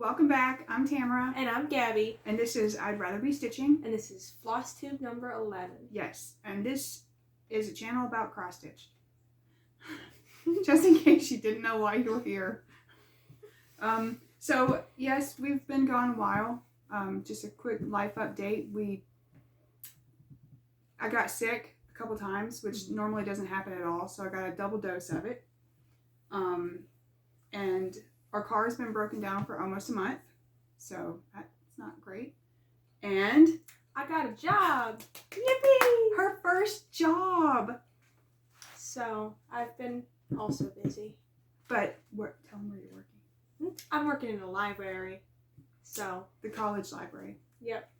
Welcome back. I'm Tamara. And I'm Gabby. And this is I'd Rather Be Stitching. And this is FlossTube number 11. Yes. And this is a channel about cross stitch. Just in case you didn't know why you were here. So yes, we've been gone a while. Just a quick life update. I got sick a couple times, which normally doesn't happen at all. So I got a double dose of it. And our car has been broken down for almost a month, so that's not great. And I got a job. Yippee! Her first job. So I've been also busy. But tell them where you're working. I'm working in a library. So the college library. Yep.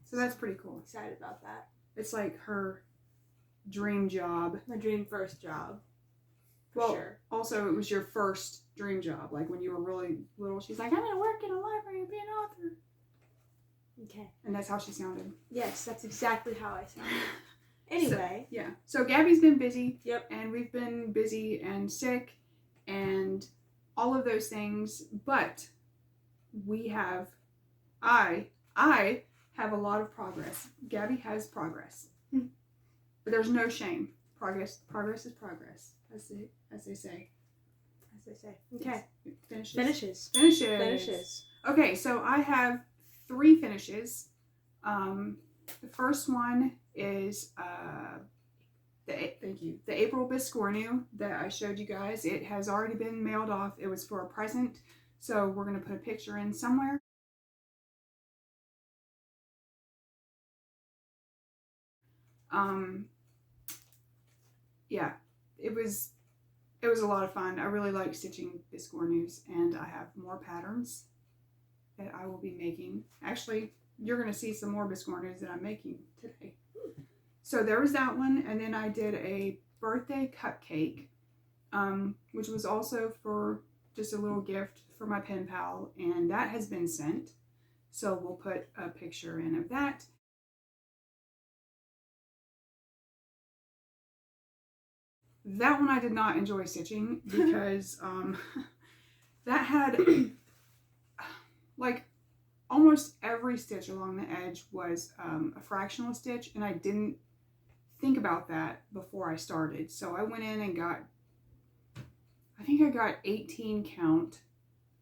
So that's pretty cool. Excited about that. It's like her dream job. My dream first job. Well, sure. Also, it was your first dream job. Like when you were really little, she's like, I'm going to work in a library and be an author. Okay. And that's how she sounded. Yes, that's exactly how I sounded. Anyway. So, yeah. So Gabby's been busy. Yep. And we've been busy and sick and all of those things. But I have a lot of progress. Gabby has progress. But there's no shame. Progress is progress. As they say. Okay. Yes. Finishes. Okay, so I have 3 finishes. The first one is the April Biscornu that I showed you guys. It has already been mailed off. It was for a present, so we're going to put a picture in somewhere. Yeah, it was a lot of fun. I really like stitching Biscornus, and I have more patterns that I will be making. Actually, you're going to see some more Biscornus that I'm making today. So there was that one, and then I did a birthday cupcake, which was also for just a little gift for my pen pal, and that has been sent. So we'll put a picture in of that. That one I did not enjoy stitching because that had like almost every stitch along the edge was a fractional stitch, and I didn't think about that before I started. So I went in and I think I got 18 count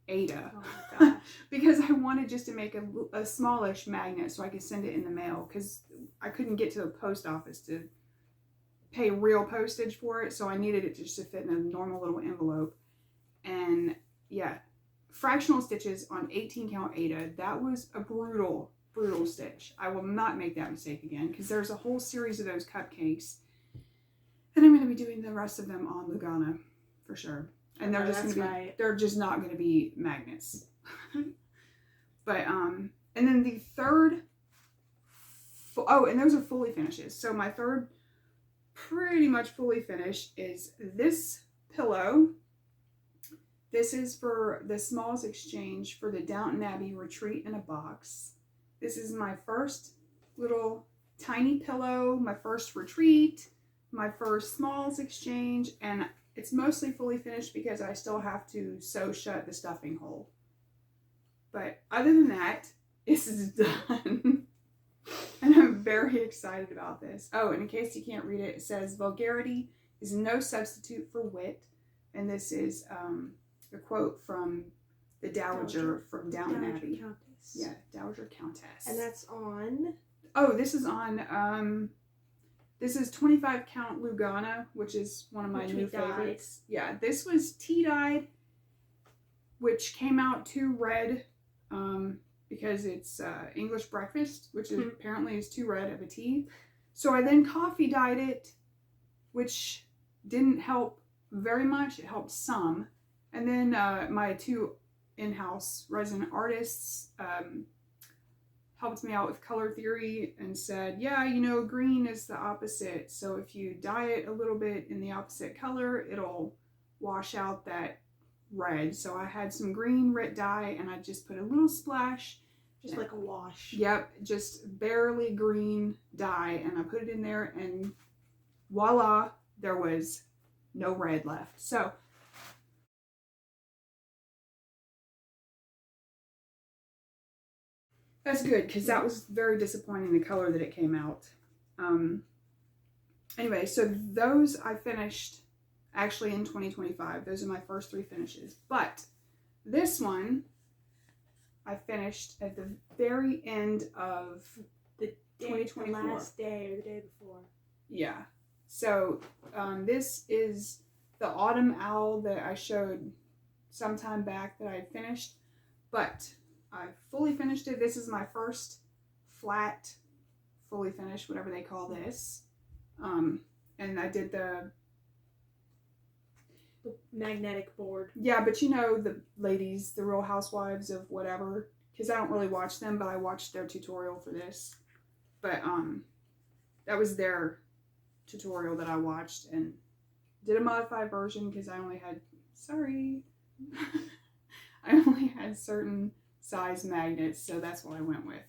Ada. Oh my gosh. Because I wanted just to make a smallish magnet so I could send it in the mail, because I couldn't get to the post office to pay real postage for it, so I needed it just to fit in a normal little envelope. And yeah, fractional stitches on 18 count Ada, that was a brutal stitch. I will not make that mistake again, because there's a whole series of those cupcakes, and I'm going to be doing the rest of them on Lugana for sure. And they're just going to be they're just not going to be magnets. But and then the third and those are fully finishes. So my third pretty much fully finished is this pillow. This is for the Smalls Exchange for the Downton Abbey Retreat in a Box. This is my first little tiny pillow, my first retreat, my first Smalls Exchange, and it's mostly fully finished because I still have to sew shut the stuffing hole. But other than that, this is done. And I'm very excited about this. Oh, and in case you can't read it, it says, "Vulgarity is no substitute for wit." And this is a quote from the Dowager from Downton Abbey. Countess. Yeah, Dowager Countess. And that's on... Oh, this is on... this is 25 count Lugana, which is one of my new favorites. Yeah, this was tea-dyed, which came out too red, because it's English breakfast, which is, apparently is too red of a tea. So I then coffee dyed it, which didn't help very much. It helped some. And then my 2 in-house resident artists helped me out with color theory and said, yeah, you know, green is the opposite. So if you dye it a little bit in the opposite color, it'll wash out that red. So I had some green red dye, and I just put a little splash, just like a wash. Yep, just barely green dye, and I put it in there, and voila, there was no red left. So That's good, because that was very disappointing, the color that it came out. Anyway, so those I finished actually in 2025. Those are my first 3 finishes. But this one I finished at the very end of The 2024. The last day or the day before. Yeah. So this is the Autumn Owl that I showed sometime back that I had finished. But I fully finished it. This is my first flat, fully finished, whatever they call this. And I did the magnetic board. Yeah, but you know the ladies, the Real Housewives of whatever, because I don't really watch them, but I watched their tutorial for this. But that was their tutorial that I watched and did a modified version because I only had, I only had certain size magnets, so that's what I went with.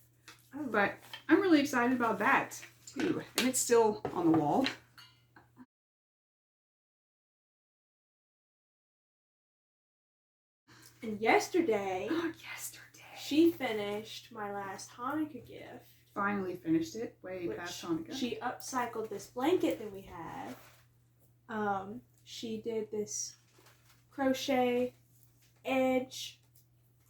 Oh. But I'm really excited about that too, and it's still on the wall. And yesterday, she finished my last Hanukkah gift. Finally finished it, way past Hanukkah. She upcycled this blanket that we had. She did this crochet edge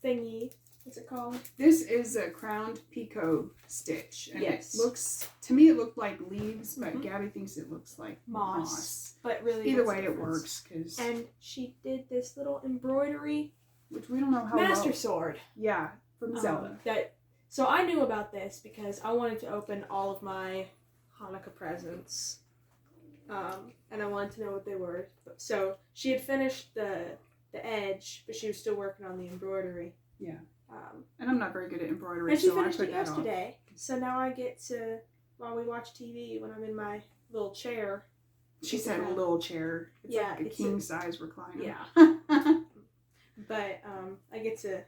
thingy. What's it called? This is a crowned picot stitch. And yes. It looks, to me it looked like leaves, but Gabby thinks it looks like moss. But really, either way it works. And she did this little embroidery, which we don't know how master sword. Yeah, from Zelda. So I knew about this because I wanted to open all of my Hanukkah presents. And I wanted to know what they were. So she had finished the edge, but she was still working on the embroidery. Yeah. And I'm not very good at embroidery, and she so I finished put it that yesterday. So now I get to, while we watch TV, when I'm in my little chair. She said a little chair. It's like a king-size recliner. Yeah. But I get to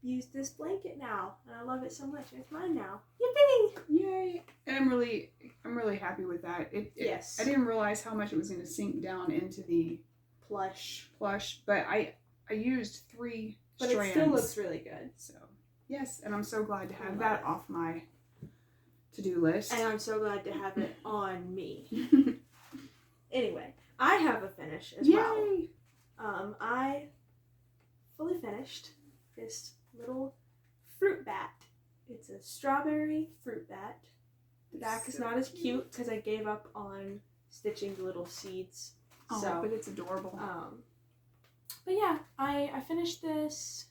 use this blanket now, and I love it so much. It's mine now. Yippee! Yay! And I'm really happy with that. Yes. I didn't realize how much it was going to sink down into the plush, but I used 3 strands. But it still looks really good. So yes, and I'm so glad to have that off my to-do list. And I'm so glad to have it on me. Anyway, I have a finish as well. I fully finished this little fruit bat. It's a strawberry fruit bat. The back is not as cute because I gave up on stitching the little seeds. Oh, but it's adorable. But yeah, I finished this.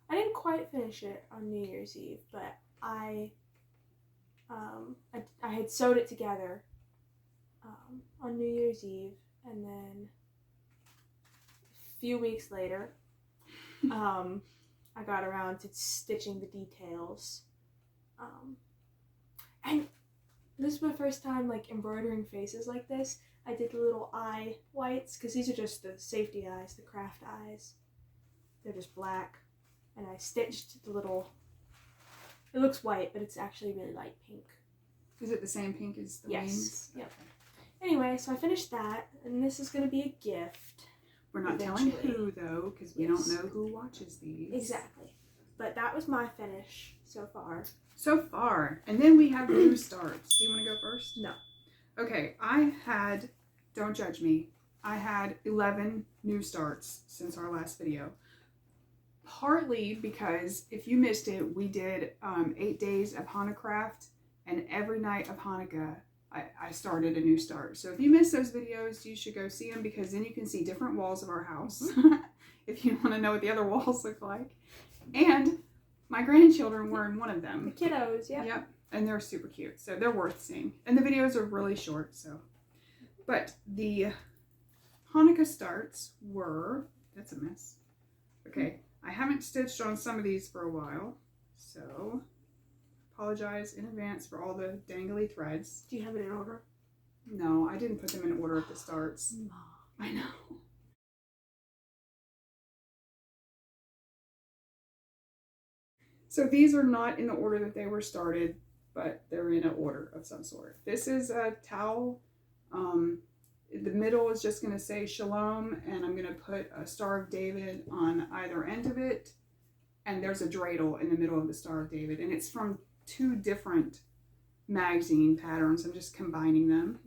I didn't quite finish it on New Year's Eve, but I had sewed it together on New Year's Eve, and then a few weeks later, I got around to stitching the details. And this is my first time like embroidering faces like this. I did the little eye whites, because these are just the safety eyes, the craft eyes. They're just black. And I stitched the little, it looks white, but it's actually really light pink. Is it the same pink as the wings? Yep. Anyway, so I finished that, and this is going to be a gift. We're not telling who, though, because we don't know who watches these. Exactly. But that was my finish so far. So far. And then we have new starts. Do you want to go first? No. Okay, I had, don't judge me, I had 11 new starts since our last video. Partly because, if you missed it, we did 8 days of Hanukkah, and every night of Hanukkah, I started a new start. So if you missed those videos, you should go see them, because then you can see different walls of our house, if you want to know what the other walls look like. And my grandchildren were in one of them. The kiddos, yeah. Yep. And they're super cute, so they're worth seeing. And the videos are really short, so. But the Hanukkah starts were, that's a mess. Okay, I haven't stitched on some of these for a while, so apologize in advance for all the dangly threads. Do you have it in order? No, I didn't put them in order of the starts. I know. So these are not in the order that they were started, but they're in an order of some sort. This is a towel. The middle is just going to say Shalom, and I'm going to put a Star of David on either end of it. and there's a dreidel in the middle of the Star of David, and it's from 2 different magazine patterns. I'm just combining them.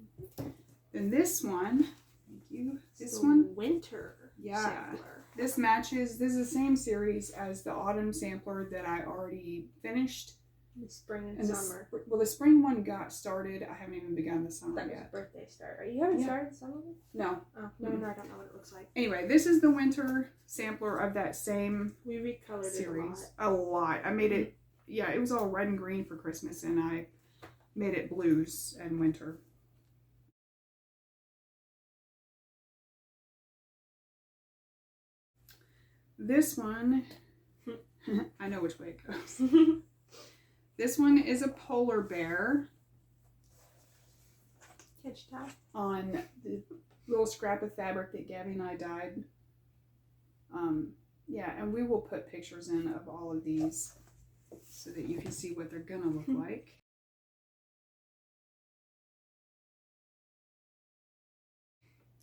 Then this one, thank you. This one, winter sampler. This matches. This is the same series as the autumn sampler that I already finished. The spring and summer. The spring one got started. I haven't even begun the summer that yet. Was birthday start. You haven't started the summer one? No. Oh, no, I don't know what it looks like. Anyway, this is the winter sampler of that same we recolored series. It a lot. I made it. Yeah, it was all red and green for Christmas, and I made it blues and winter. This one, I know which way it goes. This one is a polar bear on the little scrap of fabric that Gabby and I dyed. Yeah, and we will put pictures in of all of these so that you can see what they're gonna look like.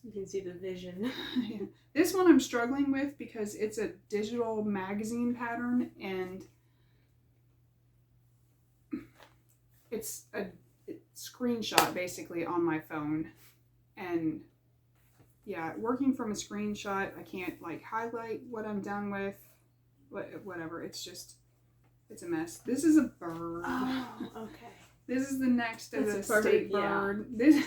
You can see the vision. Yeah. This one I'm struggling with because it's a digital magazine pattern, and it's a screenshot basically on my phone. And yeah, working from a screenshot, I can't like highlight what I'm done with, whatever. It's a mess. This is a bird. Oh, okay. This is the next of the bird, state bird. Yeah.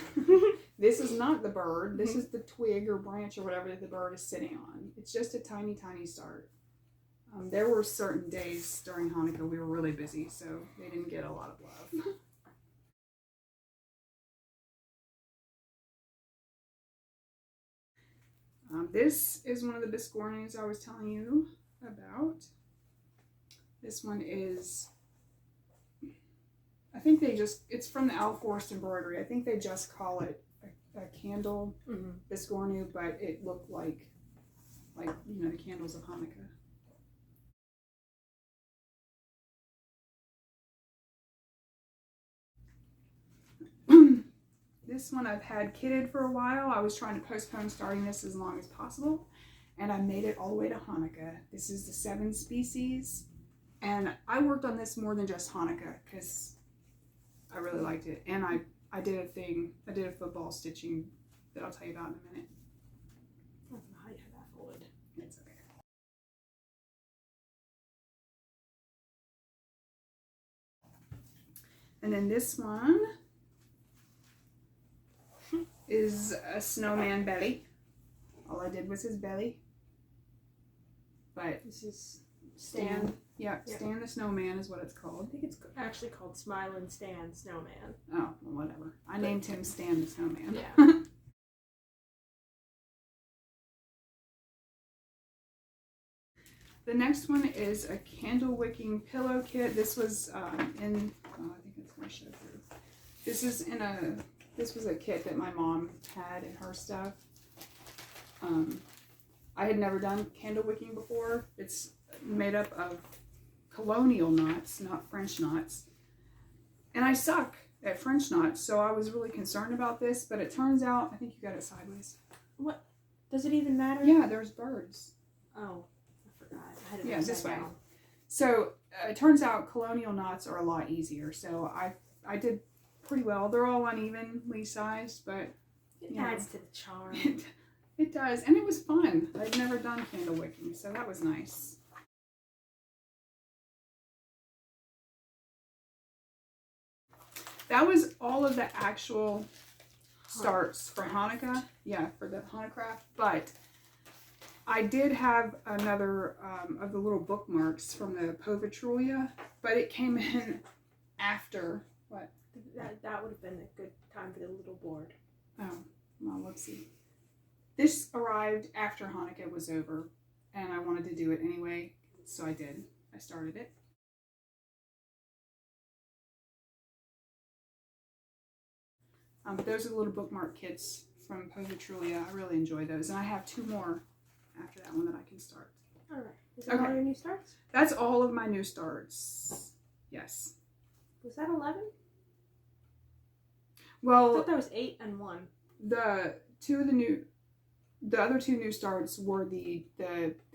This is not the bird. This is the twig or branch or whatever that the bird is sitting on. It's just a tiny, tiny start. There were certain days during Hanukkah we were really busy, so they didn't get a lot of love. This is one of the biscornes I was telling you about. This one is, I think it's from the Al Forrest embroidery. I think they just call it a candle biscornu, but it looked like the candles of Hanukkah. This one I've had kitted for a while. I was trying to postpone starting this as long as possible, and I made it all the way to Hanukkah. This is the 7 species, and I worked on this more than just Hanukkah because I really liked it. And I did a football stitching that I'll tell you about in a minute. I don't know how you have that folded. It's okay. And then this one is a snowman belly. All I did was his belly. But this is Stan. Yeah, Stan the Snowman is what it's called. I think it's actually called Smilin' Stan Snowman. Oh, well, whatever. I named him Stan the Snowman. Yeah. The next one is a candle wicking pillow kit. This was I think it's going to show through. This was a kit that my mom had in her stuff. I had never done candle wicking before. It's made up of colonial knots, not French knots. And I suck at French knots, so I was really concerned about this, but it turns out, I think you got it sideways. What? Does it even matter? Yeah, there's birds. Oh, I forgot. I had it this way. down. So it turns out colonial knots are a lot easier. So I did pretty well. They're all unevenly sized, but it adds to the charm. It does, and it was fun. I'd never done candle wicking, so that was nice. That was all of the actual starts for Hanukkah. Yeah, for the Hanukkah. But I did have another of the little bookmarks from the Povitrulia, but it came in after what? That would have been a good time for the little board. Oh, well, let's see. This arrived after Hanukkah was over, and I wanted to do it anyway, so I did. I started it. Those are the little bookmark kits from Povitrulia. I really enjoy those, and I have 2 more after that one that I can start. All right. Is that all your new starts? That's all of my new starts. Yes. Was that 11? Well, I thought that was 8 and 1. The other 2 new starts were the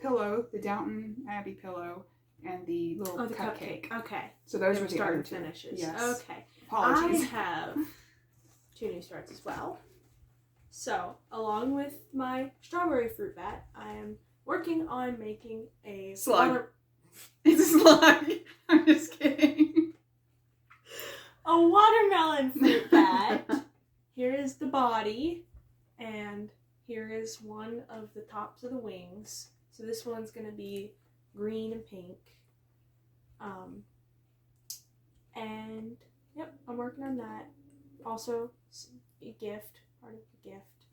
pillow, the Downton Abbey pillow, and the little the cupcake. Okay. So those They were the start other and two. finishes. Yes. Okay. Apologies. I have 2 new starts as well. So, along with my strawberry fruit bat, I am working on making a Slug. It's a slug. I'm just kidding. A watermelon fruit bat. Here is the body, and here is one of the tops of the wings. So this one's gonna be green and pink. And yep, I'm working on that. Also, a gift, part of the gift.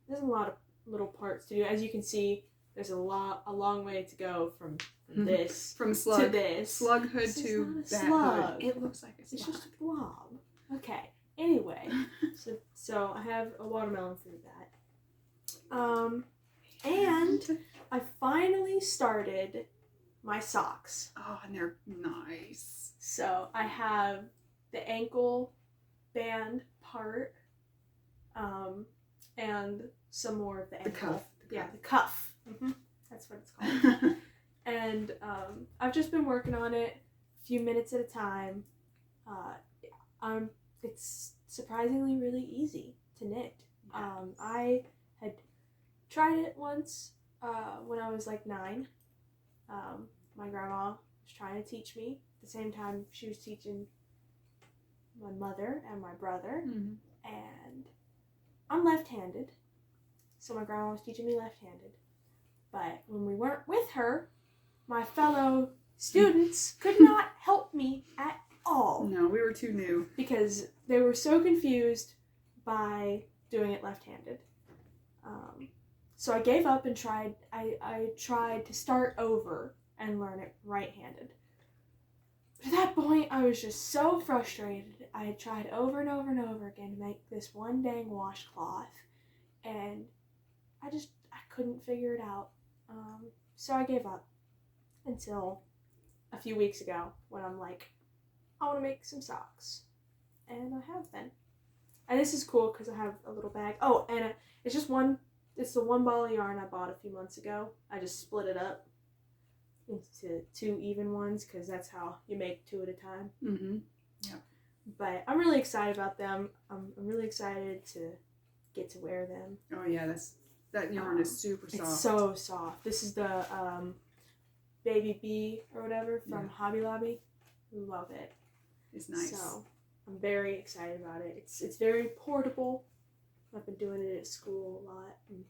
There's a lot of little parts to do. As you can see, there's a long way to go from this from slug to this. Slug hood This is to not a that slug. hood. It looks like a slug. It's just a blob. Okay. Anyway, so I have a watermelon fruit bat. And I finally started my socks. Oh, and they're nice. So I have the ankle band part, and some more of the ankle. cuff. Yeah, the cuff. Mm-hmm. That's what it's called. And I've just been working on it a few minutes at a time. It's surprisingly really easy to knit. I had tried it once when I was like 9. My grandma was trying to teach me. At the same time, she was teaching my mother and my brother. Mm-hmm. And I'm left-handed, so my grandma was teaching me left-handed. But when we weren't with her, my fellow students could not help me at all. No, we were too new. Because they were so confused by doing it left-handed. So I gave up and tried. I tried to start over and learn it right-handed. At that point, I was just so frustrated. I had tried over and over and over again to make this one dang washcloth, and I couldn't figure it out. So I gave up until a few weeks ago when I'm like, I want to make some socks, and I have been. And this is cool because I have a little bag. Oh, and it's just one. It's the one ball of yarn I bought a few months ago. I just split it up into 2 even ones because that's how you make 2 at a time. Mm-hmm. Yeah. But I'm really excited about them. I'm really excited to get to wear them. Oh yeah, that yarn is super soft. It's so soft. This is the Baby Bee or whatever from Hobby Lobby. Love it. It's nice. So I'm very excited about it. It's very portable. I've been doing it at school a lot and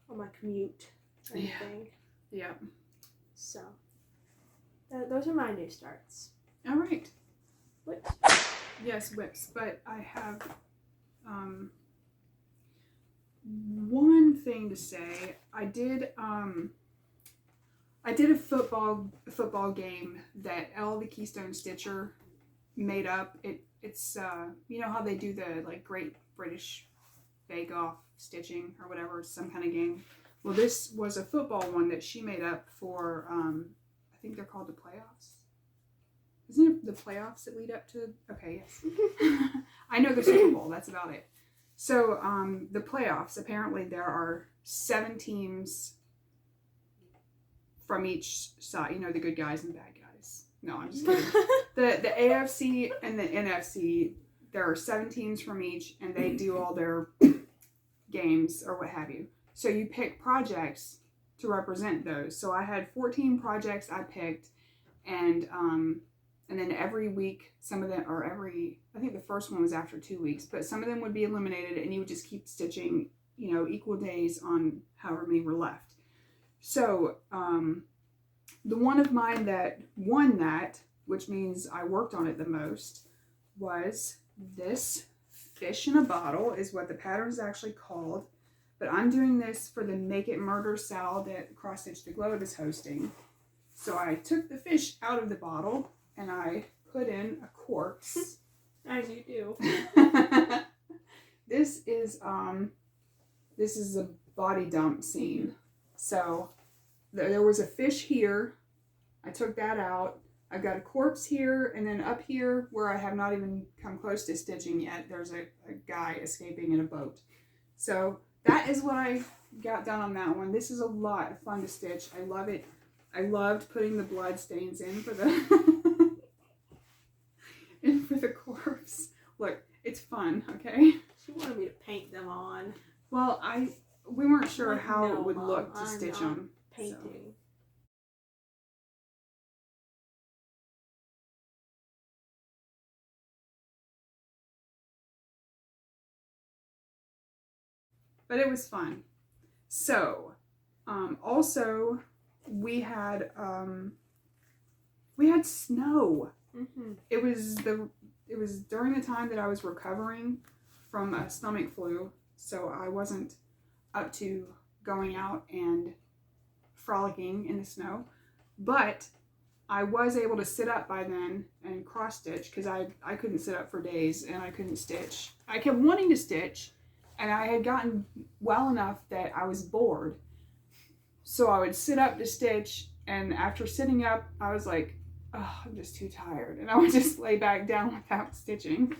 on my commute and everything. Yeah. So those are my new starts. All right. Whips. Yes, whips. But I have one thing to say. I did a football game that Elle the Keystone Stitcher made up. It's you know how they do the like Great British Bake Off stitching or whatever, some kind of game. Well, this was a football one that she made up for I think they're called the playoffs. Isn't it the playoffs that lead up to? Okay, yes. I know the Super Bowl. That's about it. So the playoffs. Apparently, there are 7 teams from each side. You know, the good guys and the bad guys. No, I'm just kidding. The AFC and the NFC. There are 7 teams from each, and they do all their games or what have you. So you pick projects to represent those. So I had 14 projects I picked, and then every week, I think the first one was after 2 weeks, but some of them would be eliminated, and you would just keep stitching, you know, equal days on however many were left. So the one of mine that won that, which means I worked on it the most, was this fish in a bottle, is what the pattern is actually called. But I'm doing this for the Make It Murder Sal that Cross Stitch the Globe is hosting. So I took the fish out of the bottle and I put in a corpse. As you do. This is a body dump scene. So there was a fish here. I took that out. I've got a corpse here, and then up here where I have not even come close to stitching yet, there's a guy escaping in a boat. So that is what I got done on that one. This is a lot of fun to stitch. I love it. I loved putting the blood stains in for the in for the corpse. Look, it's fun, okay? She wanted me to paint them on. Well, we weren't sure Like, how no, it would Mom, look to I'm stitch not them. Painting. So. But it was fun. So, also we had snow. Mm-hmm. It was during the time that I was recovering from a stomach flu, so I wasn't up to going out and frolicking in the snow, but I was able to sit up by then and cross stitch because I couldn't sit up for days and I couldn't stitch. I kept wanting to stitch, and I had gotten well enough that I was bored. So I would sit up to stitch, and after sitting up, I was like, oh, I'm just too tired. And I would just lay back down without stitching.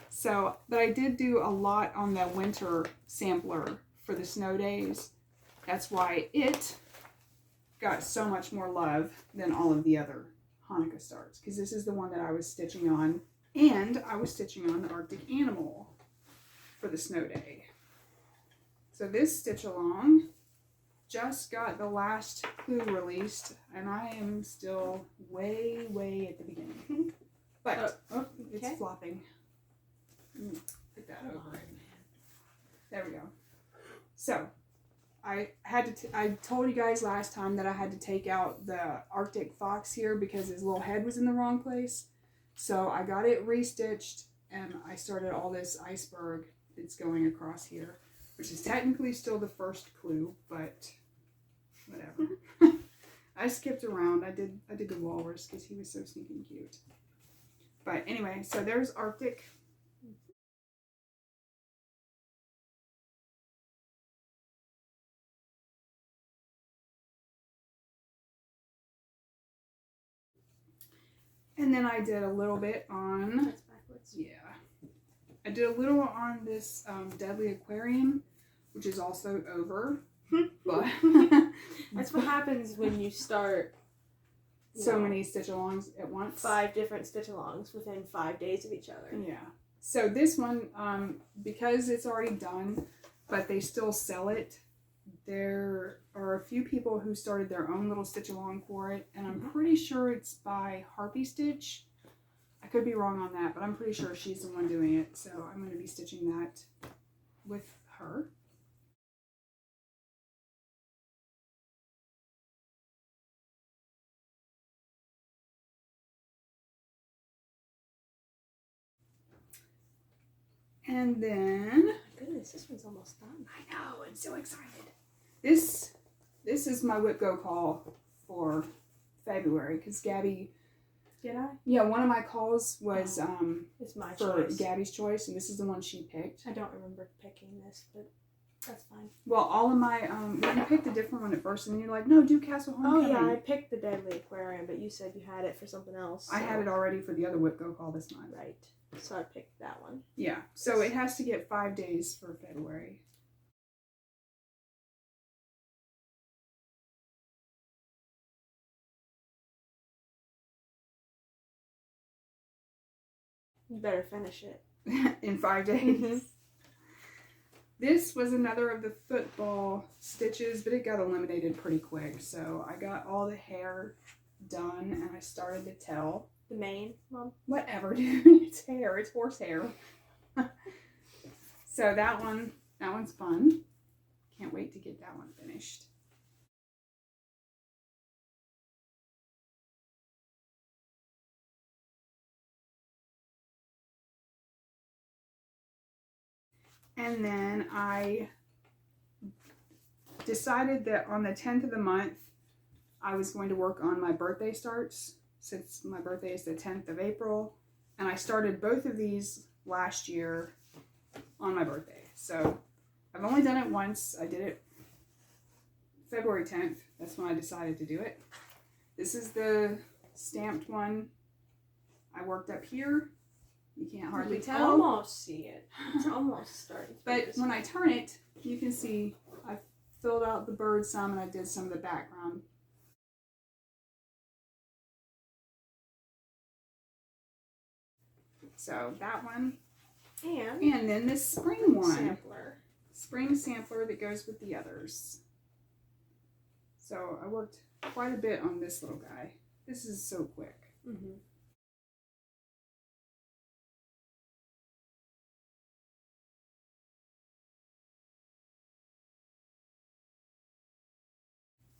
So, but I did do a lot on the winter sampler for the snow days. That's why it got so much more love than all of the other Hanukkah starts. Because this is the one that I was stitching on. And I was stitching on the Arctic Animal for the snow day. So this stitch along just got the last clue released, and I am still way, way at the beginning. But it's okay. flopping. Put that over it. There we go. So I told you guys last time that I had to take out the Arctic fox here because his little head was in the wrong place. So I got it restitched, and I started all this iceberg that's going across here, which is technically still the first clue, but whatever. I skipped around. I did the walrus because he was so sneaking cute. But anyway, so there's Arctic. And then I did a little bit on. That's backwards. Yeah. I did a little on this Deadly Aquarium, which is also over. But that's what happens when you start so many stitch-alongs at once. 5 different stitch-alongs within 5 days of each other. Yeah. So this one, because it's already done, but they still sell it, there are a few people who started their own little stitch-along for it, and I'm pretty sure it's by Harpy Stitch. I could be wrong on that, but I'm pretty sure she's the one doing it, so I'm going to be stitching that with her. And then, My goodness, this one's almost done. I know, I'm so excited. This is my whip go call for February because Gabby. Did I? Yeah, one of my calls was it's my for choice. Gabby's choice, and this is the one she picked. I don't remember picking this, but that's fine. Well, all of my well, you picked a different one at first, and you're like, no, do Castle Homecoming. Oh yeah, I picked the Deadly Aquarium, but you said you had it for something else. So. I had it already for the other whip go call this month. Right. So I picked that one. Yeah. So it has to get 5 days for February. You better finish it. In 5 days. Mm-hmm. This was another of the football stitches, but it got eliminated pretty quick. So I got all the hair done, and I started the tail. The mane, Mom? Whatever, dude. It's hair. It's horse hair. So that one's fun. Can't wait to get that one finished. And then I decided that on the 10th of the month, I was going to work on my birthday starts, since my birthday is the 10th of April. And I started both of these last year on my birthday. So I've only done it once. I did it February 10th. That's when I decided to do it. This is the stamped one. I worked up here. You can't hardly tell. Almost see it. It's almost starting. But when I turn it, you can see I filled out the bird some, and I did some of the background. So that one. And then this spring one. Sampler. Spring sampler that goes with the others. So I worked quite a bit on this little guy. This is so quick. Mm-hmm.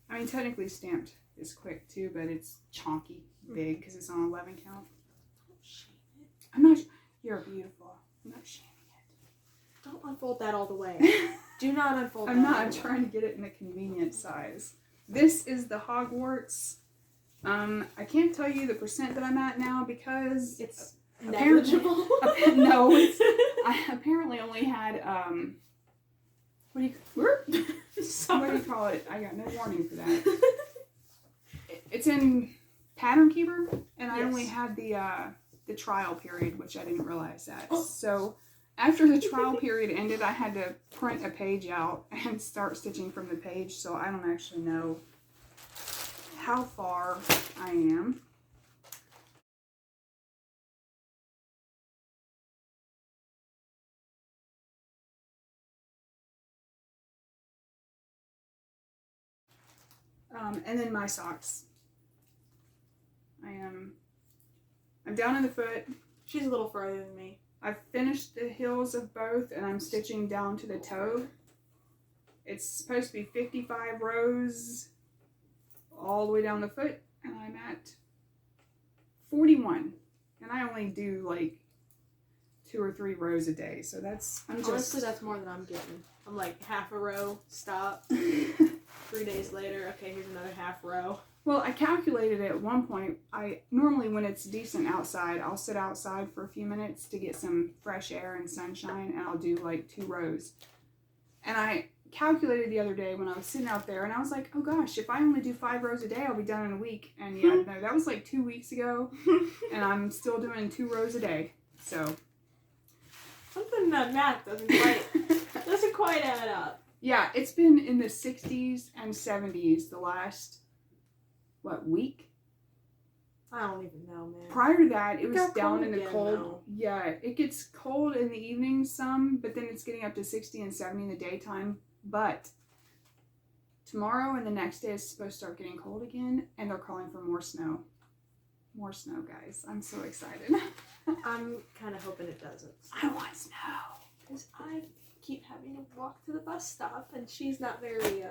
I mean, technically stamped is quick too, but it's chonky big because it's on 11 count. Don't shame it. I'm not. You're beautiful. I'm not shaming it. Don't unfold that all the way. Do not unfold that. I'm not. I'm trying to get it in a convenient size. This is the Hogwarts. I can't tell you the percent that I'm at now because it's negligible. No, I apparently only had what do you call it? I got no warning for that. It's in Pattern Keeper, and I only had the trial period, which I didn't realize that. Oh. So after the trial period ended, I had to print a page out and start stitching from the page. So I don't actually know how far I am. And then my socks. I'm down in the foot. She's a little further than me. I've finished the heels of both, and I'm stitching down to the toe. It's supposed to be 55 rows all the way down the foot, and I'm at 41. And I only do like 2 or 3 rows a day, so honestly, that's more than I'm getting. I'm like half a row, stop. 3 days later, okay, here's another half row. Well, I calculated it at one point. Normally when it's decent outside, I'll sit outside for a few minutes to get some fresh air and sunshine, and I'll do like 2 rows. And I calculated the other day when I was sitting out there, and I was like, oh gosh, if I only do 5 rows a day, I'll be done in a week. And yeah, no, that was like 2 weeks ago, and I'm still doing 2 rows a day. So something in that math doesn't quite add up. Yeah, it's been in the 60s and 70s the last, week? I don't even know, man. Prior to that, it was down in the cold. Though. Yeah, it gets cold in the evening some, but then it's getting up to 60 and 70 in the daytime. But tomorrow and the next day it's supposed to start getting cold again, and they're calling for more snow. More snow, guys. I'm so excited. I'm kind of hoping it doesn't. I want snow. Because I keep having to walk to the bus stop, and she's not very,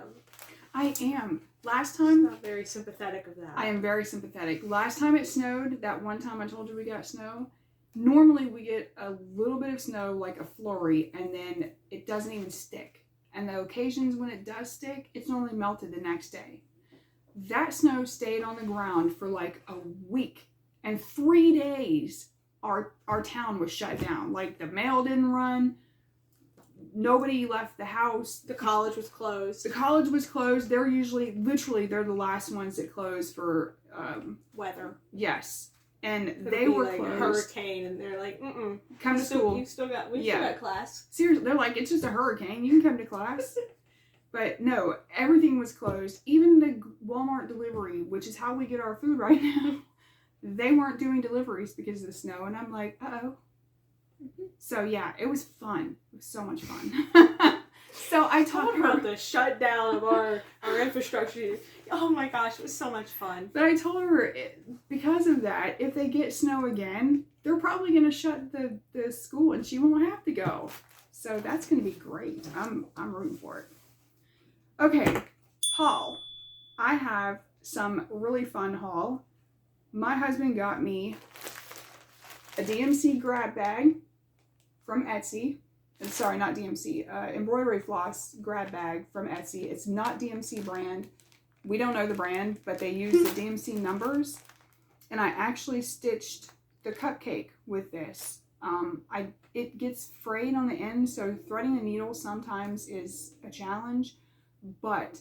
I am. Last time... not very sympathetic of that. I am very sympathetic. Last time it snowed, that one time I told you we got snow, normally we get a little bit of snow, like a flurry, and then it doesn't even stick. And the occasions when it does stick, it's normally melted the next day. That snow stayed on the ground for like a week. And 3 days, our town was shut down. Like, the mail didn't run. Nobody left the house. The college was closed. The college was closed. They're usually, literally, they're the last ones that close for... weather. Yes. And It'll they be were like closed. A hurricane, and they're like, come to school. We still got class. Seriously, they're like, it's just a hurricane. You can come to class. But no, everything was closed. Even the Walmart delivery, which is how we get our food right now, they weren't doing deliveries because of the snow. And I'm like, uh-oh. So yeah, it was fun. It was so much fun. So I told her about the shutdown of our infrastructure. Oh my gosh, it was so much fun. But I told her, because of that, if they get snow again, they're probably going to shut the school and she won't have to go. So that's going to be great. I'm rooting for it. Okay, haul. I have some really fun haul. My husband got me a DMC grab bag from Etsy. Sorry, not DMC. Embroidery floss grab bag from Etsy. It's not DMC brand. We don't know the brand, but they use the DMC numbers. And I actually stitched the cupcake with this. It gets frayed on the end, so threading the needle sometimes is a challenge. But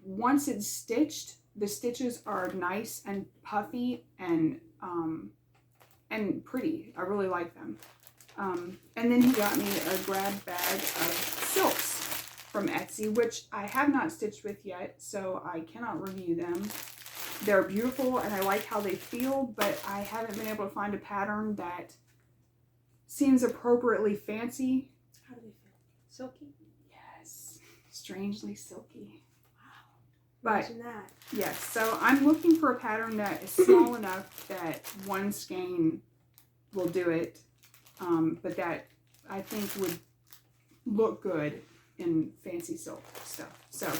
once it's stitched, the stitches are nice and puffy and pretty. I really like them. And then he got me a grab bag of silks from Etsy, which I have not stitched with yet, so I cannot review them. They're beautiful and I like how they feel, but I haven't been able to find a pattern that seems appropriately fancy. How do they feel? Silky? Yes. Strangely silky. Wow. But Imagine that. yes, so I'm looking for a pattern that is small enough that one skein will do it, but that I think would look good in fancy silk stuff. So,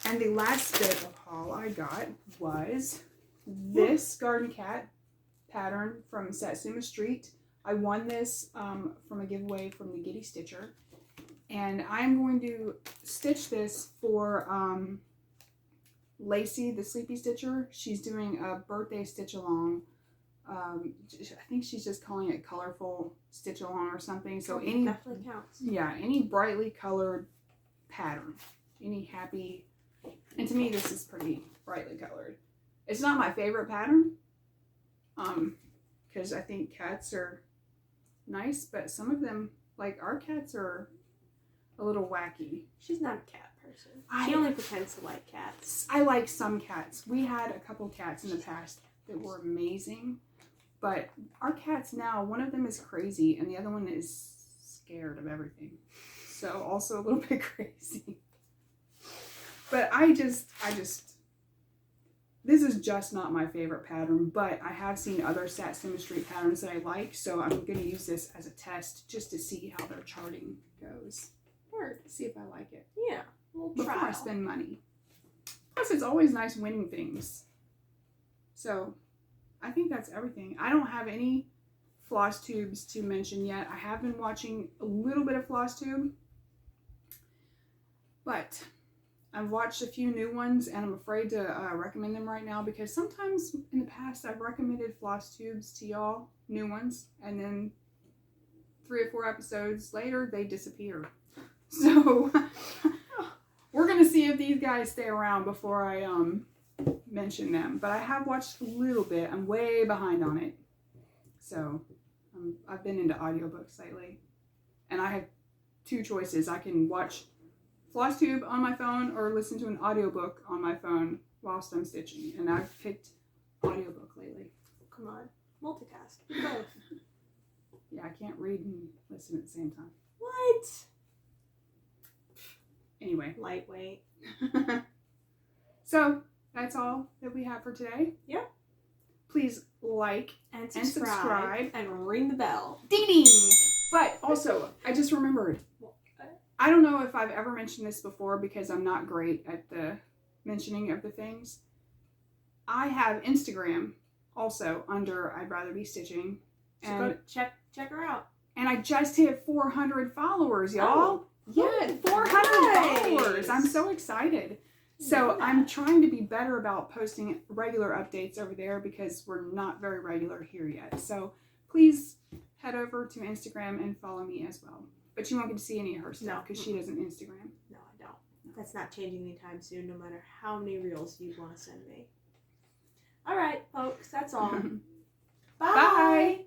and the last bit of haul I got was this garden cat pattern from Satsuma Street. I won this from a giveaway from the Giddy Stitcher, and I'm going to stitch this for Lacey, the Sleepy Stitcher. She's doing a birthday stitch along. I think she's just calling it colorful stitch along or something. So any definitely counts. Yeah, any brightly colored pattern, any happy, and to me this is pretty brightly colored. It's not my favorite pattern, because I think cats are nice, but some of them, like our cats, are a little wacky. She's not a cat person. She only pretends to like cats. I like some cats. We had a couple cats in the past that were amazing, but our cats now, one of them is crazy and the other one is scared of everything. So also a little bit crazy. But I just, this is just not my favorite pattern, but I have seen other Satsuma Street patterns that I like, so I'm going to use this as a test just to see how their charting goes. Or see if I like it. Yeah, we'll Before try. I spend money. Plus, it's always nice winning things. So, I think that's everything. I don't have any FlossTubes to mention yet. I have been watching a little bit of FlossTube, but I've watched a few new ones and I'm afraid to recommend them right now because sometimes in the past I've recommended FlossTubes to y'all, new ones, and then 3 or 4 episodes later they disappear. So we're gonna see if these guys stay around before I mention them. But I have watched a little bit. I'm way behind on it. So I've been into audiobooks lately. And I have 2 choices. I can watch FlossTube on my phone or listen to an audiobook on my phone whilst I'm stitching. And I've picked audiobook lately. Come on. Multitask. Both. Yeah, I can't read and listen at the same time. What? Anyway. Lightweight. So, that's all that we have for today. Yeah. Please like And subscribe. And ring the bell. Ding ding! But also, I just remembered. I don't know if I've ever mentioned this before because I'm not great at the mentioning of the things. I have Instagram also under I'd Rather Be Stitching. So go check her out. And I just hit 400 followers, y'all. Oh, yeah, 400 nice. followers. I'm so excited. So I'm trying to be better about posting regular updates over there because we're not very regular here yet. So please head over to Instagram and follow me as well. But you won't get to see any of her stuff because she doesn't Instagram. No, I don't. That's not changing anytime soon, no matter how many reels you want to send me. All right, folks, that's all. Bye. Bye.